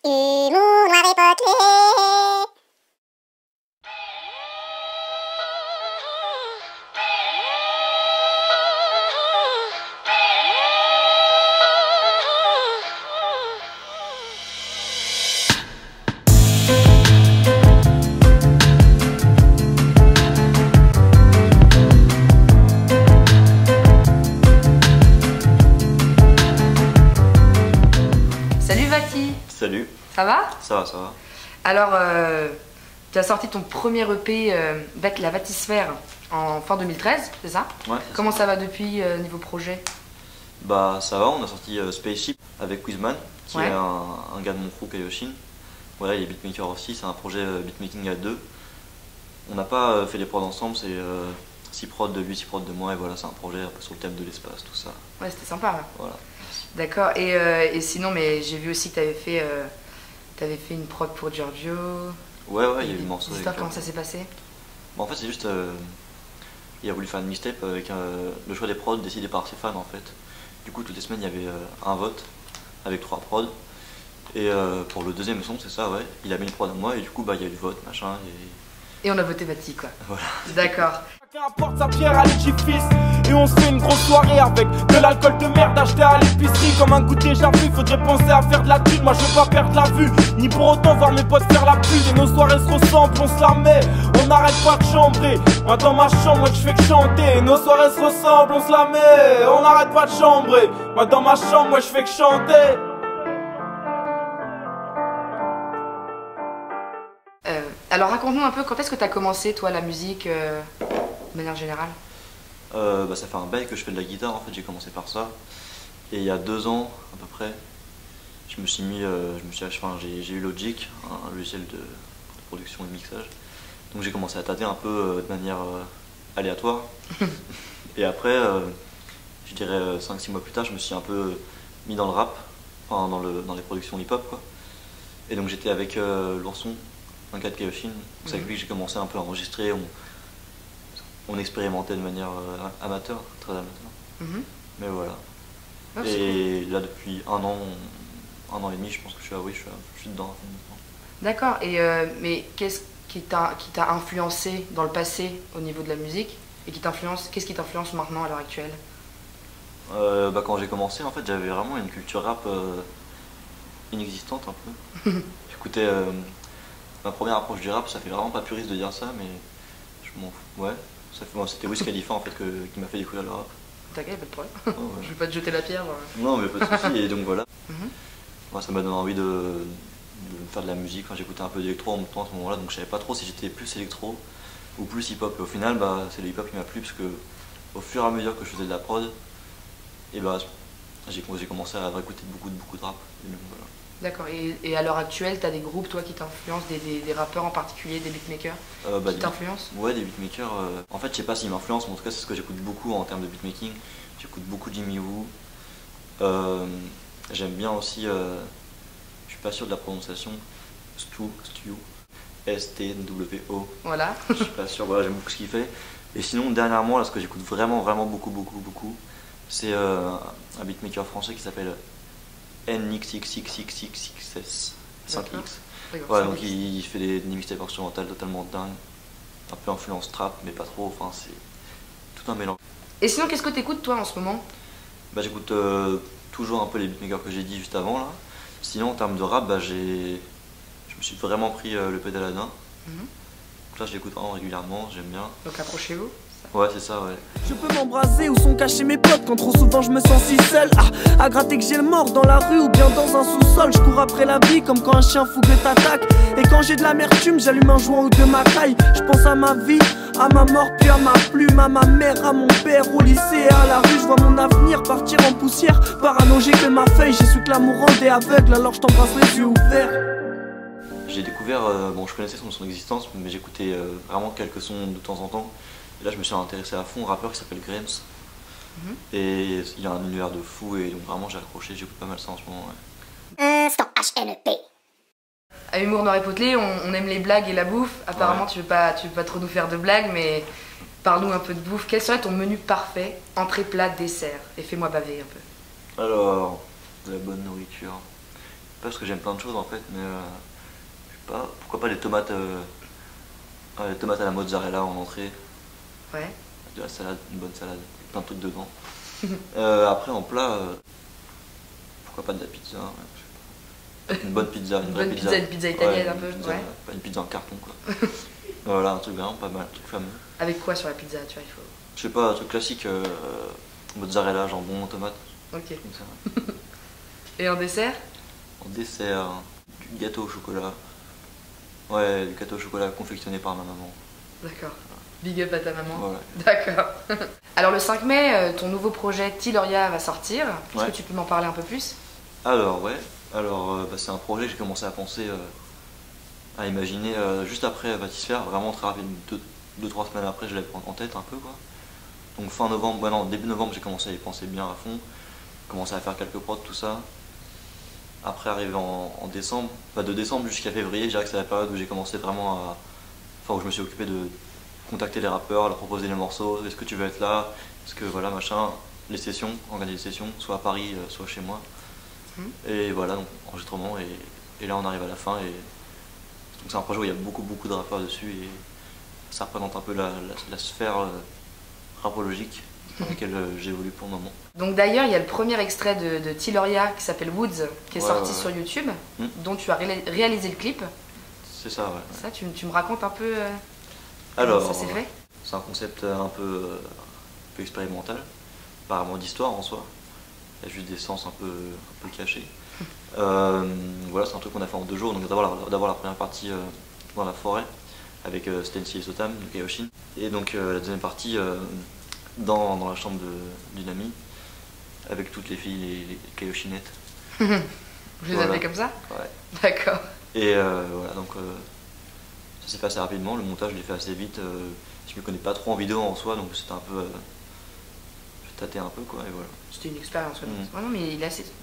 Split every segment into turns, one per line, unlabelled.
Humour noir et potelé.
Salut Vati.
Salut.
Ça va?
Ça va, ça va.
Alors, tu as sorti ton premier EP, la Vatisphère, en fin 2013, c'est ça?
Ouais.
Comment ça va depuis niveau projet?
Bah ça va, on a sorti Spaceship avec Quizman, qui
Ouais.
est un gars de mon crew, Kaioshin. Voilà, il est beatmaker aussi, c'est un projet beatmaking à deux. On n'a pas fait les prods ensemble, c'est 6 prods de lui, 6 prods de moi, et voilà, c'est un projet un peu sur le thème de l'espace, tout ça.
Ouais, c'était sympa. Ouais.
Voilà.
D'accord. Et sinon, mais j'ai vu aussi que tu avais fait une prod pour Giorgio.
Ouais, il y a eu le morceau avec
Comment ça s'est passé?
Bah, en fait, c'est juste. Il a voulu faire une mixtape avec le choix des prods décidé par ses fans en fait. Du coup, toutes les semaines, il y avait un vote avec 3 prods. Et pour le deuxième son, c'est ça, ouais. Il a mis le prod à moi et du coup, bah, il y a eu le vote, machin.
Et on a voté Vati, quoi.
Voilà.
D'accord.
Chacun apporte sa pierre à l'édifice et on se fait une grosse soirée avec de l'alcool de merde acheté à l'épicerie comme un goût déjà vu. Faudrait penser à faire de la thune, moi je veux pas perdre la vue, ni pour autant voir mes potes faire la pute. Et nos soirées se ressemblent, on se la met, on n'arrête pas de chambrer. Moi dans ma chambre, moi je fais que chanter. Nos soirées se ressemblent, on se la met, on n'arrête pas de chambrer. Moi dans ma chambre, moi je fais que chanter.
Alors raconte-nous un peu, quand est-ce que tu as commencé, toi, la musique, de manière générale?
Bah, ça fait un bail que je fais de la guitare en fait, j'ai commencé par ça. Et il y a 2 ans à peu près, je me suis mis, j'ai eu Logic, un logiciel de production et de mixage. Donc j'ai commencé à tâter un peu de manière aléatoire. Et après, je dirais 5-6 mois plus tard, je me suis un peu mis dans le rap, enfin dans les productions hip-hop quoi. Et donc j'étais avec l'ourson, un gars de Kaioshin. C'est avec lui que j'ai commencé un peu à enregistrer. On expérimentait de manière amateur, très amateur.
Mhm.
Mais voilà.
Ah, c'est
Et là depuis un an et demi, je pense que je suis dedans.
D'accord. Et mais qu'est-ce qui t'a influencé dans le passé au niveau de la musique et qu'est-ce qui t'influence maintenant à l'heure actuelle?
Bah, quand j'ai commencé, en fait, j'avais vraiment une culture rap inexistante un peu. J'écoutais ma première approche du rap, ça fait vraiment pas puriste de dire ça, mais je m'en fous. Ouais, c'était Wiz Khalifa en fait qui m'a fait découvrir le rap.
T'inquiète, pas de problème.
Oh, ouais.
Je vais pas te jeter la pierre.
Non, mais pas de soucis. Et donc voilà.
Mhm.
Moi, ça m'a donné envie de faire de la musique. Enfin, j'écoutais un peu d'électro en même temps à ce moment-là, donc je savais pas trop si j'étais plus électro ou plus hip-hop. Et au final, bah, c'est le hip-hop qui m'a plu parce que au fur et à mesure que je faisais de la prod, et bah, j'ai commencé à écouter beaucoup de rap. Et donc, voilà.
D'accord. Et à l'heure actuelle, t'as des groupes, toi, qui t'influencent, des rappeurs en particulier, des beatmakers
Bah,
qui t'influencent?
Ouais, des beatmakers. En fait, je sais pas s'ils m'influencent, mais en tout cas, c'est ce que j'écoute beaucoup en termes de beatmaking. J'écoute beaucoup Jimmy Woo. J'aime bien aussi, je suis pas sûr de la prononciation, Stu, S-T-W-O.
Voilà.
Je suis pas sûr, voilà, j'aime beaucoup ce qu'il fait. Et sinon, dernièrement, là, ce que j'écoute vraiment beaucoup, c'est un beatmaker français qui s'appelle NXXXXXS 5X. Ouais, donc il fait des mixtapes instrumentales totalement dingues, un peu influence trap, mais pas trop, enfin c'est tout un mélange.
Et sinon, qu'est-ce que t'écoutes, toi, en ce moment?
Bah j'écoute toujours un peu les beatmakers que j'ai dit juste avant là. Sinon en termes de rap, bah je me suis vraiment pris le P d'Aladin.
Mhm.
Donc là je l'écoute vraiment régulièrement, j'aime bien.
Donc approchez-vous.
Ouais, c'est ça, ouais.
Je peux m'embraser où sont cachés mes potes quand trop souvent je me sens si seul. À gratter que j'ai le mort dans la rue ou bien dans un sous-sol. Je cours après la vie comme quand un chien fougueux t'attaque. Et quand j'ai de l'amertume, j'allume un joint ou deux ma caille. Je pense à ma vie, à ma mort, puis à ma plume, à ma mère, à mon père, au lycée et à la rue. Je vois mon avenir partir en poussière. Parano, j'ai que ma feuille, j'ai su que l'amour rendait aveugle. Alors je t'embrasse les yeux ouverts.
J'ai découvert, bon je connaissais son existence, mais j'écoutais vraiment quelques sons de temps en temps. Et là je me suis intéressé à fond au rappeur qui s'appelle Grams. Et il a un univers de fou et donc vraiment j'ai accroché, j'écoute pas mal ça en ce moment. Ouais.
Instant HNEP.
À Humour Noir et Potelé, on aime les blagues et la bouffe. Apparemment, tu veux pas trop nous faire de blagues, mais parle-nous un peu de bouffe. Quel serait ton menu parfait, entrée, plat, dessert? Et fais-moi baver un peu.
Alors, de la bonne nourriture. parce que j'aime plein de choses en fait, mais je sais pas, pourquoi pas les tomates à la mozzarella en entrée,
Ouais.
de la salade, une bonne salade, plein de trucs dedans. Après en plat, pourquoi pas de la pizza, ouais, je sais pas. Une bonne pizza, une vraie pizza.
Une pizza italienne
Ouais,
un peu,
pizza,
ouais.
pas une pizza en carton quoi. Voilà, un truc vraiment pas mal, un truc fameux.
Avec quoi sur la pizza, tu vois, il faut...
Je sais pas, un truc classique, mozzarella, jambon, tomate,
Ok.
comme ça.
Et en dessert?
En dessert, du gâteau au chocolat. Ouais, du gâteau au chocolat confectionné par ma maman.
D'accord. Big up à ta maman.
Voilà.
D'accord. Alors le 5 mai, ton nouveau projet Tiloria va sortir. Est-ce
Ouais.
que tu peux m'en parler un peu plus?
Alors, ouais, alors bah, c'est un projet que j'ai commencé à penser, à imaginer juste après Bathysphère, vraiment très rapide, 2-3 semaines après, je l'avais en tête un peu quoi. Donc fin novembre, ouais, non, début novembre, j'ai commencé à y penser bien à fond, commencé à faire quelques prods, tout ça. Après, arrivé en décembre, enfin de décembre jusqu'à février, je dirais que c'est la période où j'ai commencé vraiment à. Enfin, où je me suis occupé de contacter les rappeurs, leur proposer les morceaux, est-ce que tu veux être là, est-ce que voilà, machin, les sessions, organiser des sessions, soit à Paris, soit chez moi. Et voilà, donc enregistrement, et là on arrive à la fin, et donc c'est un projet où il y a beaucoup de rappeurs dessus, et ça représente un peu la sphère rapologique dans laquelle j'évolue pour le moment.
Donc d'ailleurs, il y a le premier extrait de Tiloria qui s'appelle Woods, qui est
Ouais,
sorti
ouais, ouais.
sur YouTube,
Mm.
dont tu as réalisé le clip.
C'est ça, ouais.
Ça, tu me racontes un peu
Alors,
comment ça s'est fait?
c'est un concept un peu expérimental, pas vraiment d'histoire en soi. Il y a juste des sens un peu cachés. Voilà, c'est un truc qu'on a fait en 2 jours. Donc d'abord la première partie dans la forêt avec Stency et Sotam, de Kaioshin. Et donc la deuxième partie dans la chambre d'une amie avec toutes les filles, les Kaioshinettes.
Vous les
Voilà.
appelez comme ça?
Ouais.
D'accord.
Et voilà, donc ça s'est fait assez rapidement. Le montage, je l'ai fait assez vite. Je me connais pas trop en vidéo en soi, donc c'était un peu. Je tâtais un peu quoi, et voilà.
C'était une expérience. Ouais.
Mm.
Ouais, non, mais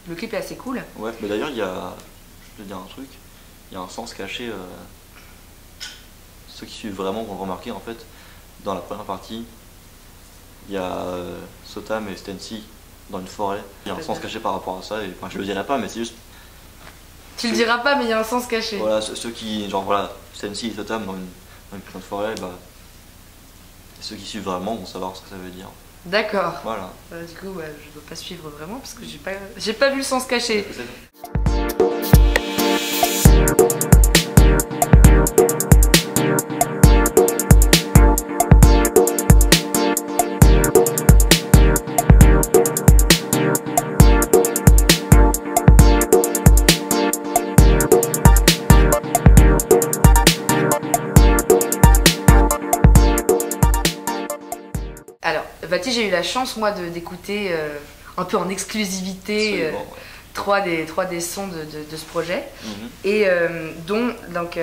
le clip est assez cool.
Ouais, mais d'ailleurs, il y a. Je vais te dire un truc. Il y a un sens caché. Ceux qui suivent vraiment vont le remarquer en fait. Dans la première partie, il y a Sotam et Stency dans une forêt. Il y a un sens caché par rapport à ça. Et, enfin, je le dirai pas, mais c'est juste.
Tu le diras pas, mais il y a un sens caché.
Voilà, ceux qui. Genre voilà, Stency et Sotam dans une putain de forêt, bah. Ceux qui suivent vraiment vont savoir ce que ça veut dire.
D'accord.
Voilà.
Du coup, ouais, je dois pas suivre vraiment parce que j'ai pas vu le sens caché. Alors, Vati, j'ai eu la chance, moi, d'écouter un peu en exclusivité
Absolument,
trois des sons de ce projet.
Mhm.
Et donc,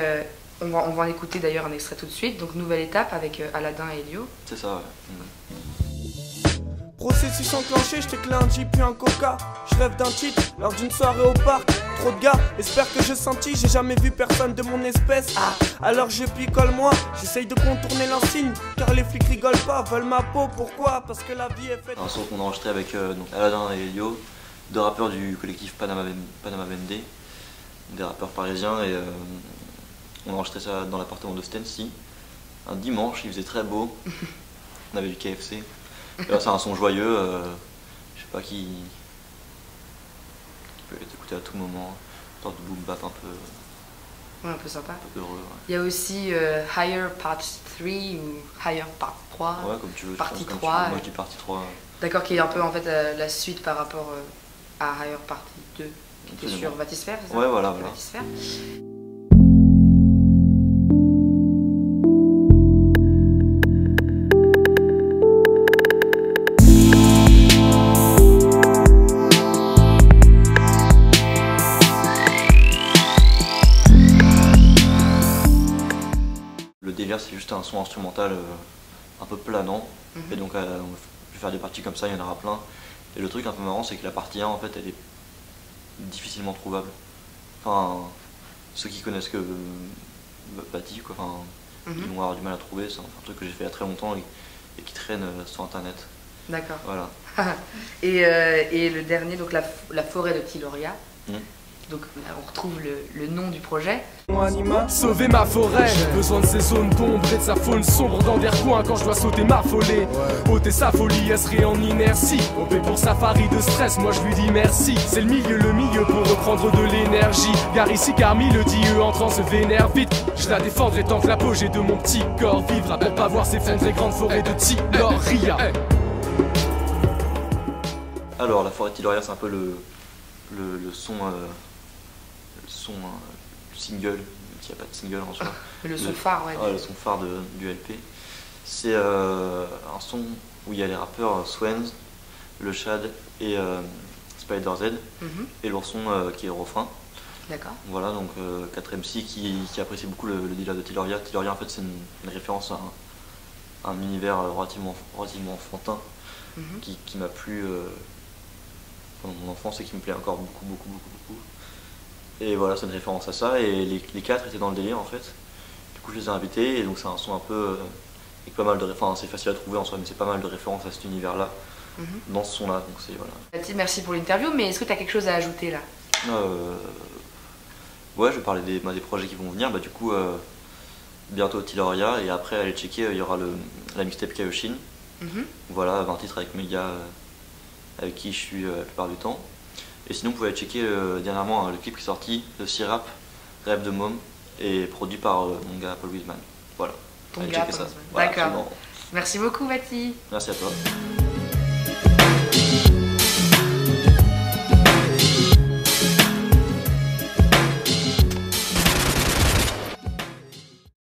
on va en écouter d'ailleurs un extrait tout de suite. Donc, nouvelle étape avec Aladdin et Elio.
C'est ça, ouais. Mhm.
Processus enclenché, j't'éclais un Jeep puis un Coca. Je rêve d'un titre lors d'une soirée au parc. Trop de gars, espère que je sentis, j'ai jamais vu personne de mon espèce. Ah, alors je picole moi, j'essaye de contourner l'insigne. Car les flics rigolent pas, veulent ma peau, pourquoi? Parce que la vie est faite.
Un son qu'on a enregistré avec donc Aladdin et Elio, 2 rappeurs du collectif Panama Vendée, des rappeurs parisiens, et on a enregistré ça dans l'appartement de Stency. Un dimanche, il faisait très beau, on avait du KFC. Et là, c'est un son joyeux, je sais pas qui peut être écouté à tout moment, une sorte de boom bap un peu,
Ouais, un peu sympa.
heureux. Ouais.
Il y a aussi Higher Part 3 ou Higher Part 3.
Ouais, comme tu veux.
Partie
comme
3,
tu veux. Moi
ouais.
je dis partie 3.
D'accord, qui est un peu en fait la suite par rapport à Higher Part 2, qui était
Absolument.
sur Bathysphère, c'est ça?
Ouais, voilà, voilà.
Bathysphère.
Le délire, c'est juste un son instrumental un peu planant.
Mhm.
Et donc, on va faire des parties comme ça, il y en aura plein. Et le truc un peu marrant, c'est que la partie 1, en fait, elle est difficilement trouvable. Enfin, ceux qui connaissent que Bati, quoi, enfin, ils vont avoir du mal à trouver. C'est un truc que j'ai fait il y a très longtemps et qui traîne sur internet.
D'accord.
Voilà.
Et le dernier, donc la forêt de Tiloria.
Mhm.
Donc là, on retrouve le nom du projet.
Sauver ma forêt, besoin de ces zones d'ombre et de sa faune sombre dans des recoins quand je dois sauter ma folie. Ôter sa folie, elle serait en inertie. OP pour safari de stress, moi je lui dis merci. C'est le milieu pour reprendre de l'énergie. Car ici Carmi le dit, eux entrant se vénère vite. Je la défendrai tant que l'apogée de mon petit corps vivra. Pour pas voir s'effondrer grandes forêts de Tiloria.
Alors la forêt de Tiloria, c'est un peu le son single, même s'il n'y a pas de single en soi.
Le son phare, ouais.
Ouais, le son phare du LP. C'est un son où il y a les rappeurs Swens, Le Chad et Spider Z, et l'ourson qui est au refrain.
D'accord.
Voilà, donc 4 MC qui apprécie beaucoup le dealer de Tiloria. Tiloria, en fait, c'est une référence à un univers relativement enfantin qui m'a plu pendant mon enfance et qui me plaît encore beaucoup. Et voilà, c'est une référence à ça, et les 4 étaient dans le délire en fait. Du coup je les ai invités, et donc c'est un son un peu avec pas mal de références, c'est facile à trouver en soi, mais c'est pas mal de références à cet univers là, dans ce son là, donc c'est voilà.
Baptiste, merci pour l'interview, mais est-ce que tu as quelque chose à ajouter là?
Ouais, je vais parler des projets qui vont venir, du coup bientôt Tiloria, et après allez checker, il y aura la mixtape Kaioshin. Voilà, 20 titres avec mes gars avec qui je suis la plupart du temps. Et sinon, vous pouvez aller checker dernièrement le clip qui est sorti de C-Rap, Rêve de Môme, et produit par mon gars Paul Wiseman. Voilà.
Ton
allez
gars,
checker ça.
D'accord.
Voilà,
merci beaucoup, Baptiste.
merci à toi.